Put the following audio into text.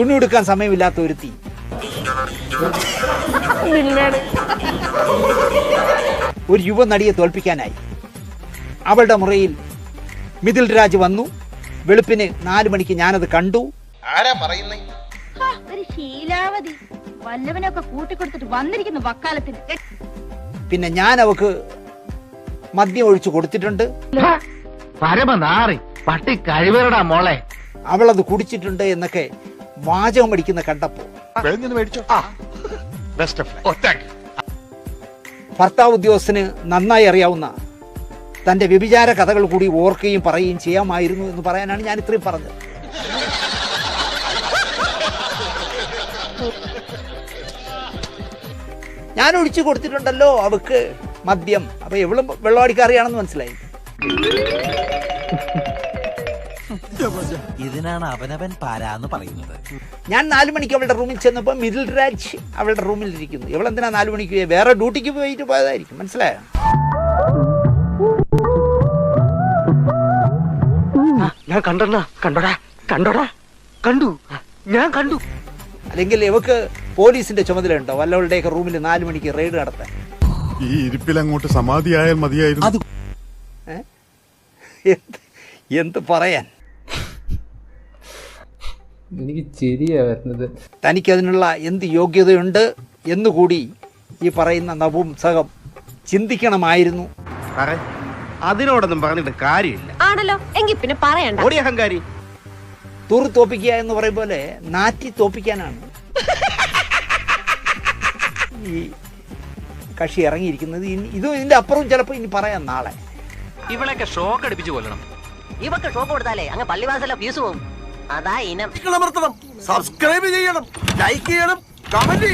തുണി എടുക്കാൻ സമയമില്ലാത്ത ഒരുത്തി. ഒരു യുവ നടിയെ തോൽപ്പിക്കാനായി അവളുടെ മുറിയിൽ മിഥിൽ രാജ് വന്നു. വെളുപ്പിന് 4 മണിക്ക് ഞാനത് കണ്ടു. ആരാ പറയുന്നേ? ഒരു ശീലാവതി വല്ലവനൊക്കെ കൂട്ടിക്കൊടുത്തിട്ട് വന്നിരിക്കുന്നു വക്കാലത്തിന്. പിന്നെ ഞാൻ അവക്ക് മദ്യം ഒഴിച്ചു കൊടുത്തിട്ടുണ്ട്. പട്ടി കഴിവരടാ മോളെ. അവളത് കുടിച്ചിട്ടുണ്ട് എന്നൊക്കെ വാചകം അടിക്കുന്ന കണ്ടപ്പോ ഭർത്താവ് ഉദ്യോഗസ്ഥന് നന്നായി അറിയാവുന്ന തന്റെ വ്യഭിചാര കഥകൾ കൂടി ഓർക്കുകയും പറയുകയും ചെയ്യാമായിരുന്നു എന്ന് പറയാനാണ് ഞാൻ ഇത്രയും പറഞ്ഞത്. ഞാൻ ഒഴിച്ചു കൊടുത്തിട്ടുണ്ടല്ലോ അവക്ക് മദ്യം. അപ്പൊ എവളും വെള്ളവാടിക്കാറിയാണെന്ന് മനസ്സിലായി. ഇതിനാണ് അവനവൻ പാരാന്ന് പറയുന്നത്. ഞാൻ 4 മണിക്ക് അവളുടെ റൂമിൽ ചെന്നപ്പോൾ മിഥിൽ രാജ് അവളുടെ റൂമിൽ ഇരിക്കുന്നു. ഇവളെന്തിനാ 4 മണിക്ക് വേറെ ഡ്യൂട്ടിക്ക് പോയിട്ട് പോയതായിരിക്കും. മനസ്സിലായോ? ഞാൻ കണ്ടോടാ ഞാൻ കണ്ടു. അല്ലെങ്കിൽ ഇവക്ക് പോലീസിന്റെ ചുമതലയുണ്ടോ വല്ലവളുടെയൊക്കെ റൂമിൽ 4 മണിക്ക് റെയ്ഡ് നടത്താൻ? ഈ ഇരിപ്പിൽ അങ്ങോട്ട് സമാധിയായാൽ മതിയായിരുന്നു. എന്ത് പറയാൻ? എനിക്ക് ചിരിയാ വരുന്നത്. തനിക്കതിനുള്ള എന്ത് യോഗ്യതയുണ്ട് എന്നുകൂടി ഈ പറയുന്ന നപുംസകം ചിന്തിക്കണമായിരുന്നു. അതിനോടൊന്നും പറഞ്ഞിട്ട് കാര്യമില്ല. ആണല്ലോ, എങ്കിൽ പിന്നെ പറയണ്ട. ഓടി അഹങ്കാരി. തൂറി തോപ്പിക്കുക എന്ന് പറയും പോലെ നാറ്റി തോപ്പിക്കാനാണ് ഈ കക്ഷി ഇറങ്ങിയിരിക്കുന്നത്. ഇതും ഇതിന്റെ അപ്പുറവും ചിലപ്പോൾ ഇനി പറയാം നാളെ. ഇവളൊക്കെ ഷോക്ക് അടിപ്പിച്ചു കൊല്ലണം. ഇവക്ക് ഷോക്ക് കൊടുത്താലേ അങ്ങ് പള്ളിവാസല ഫീസ് പോകും. അതാ ഇനം. സബ്സ്ക്രൈബ് ചെയ്യണം, ലൈക്ക് ചെയ്യണം, കമന്റ്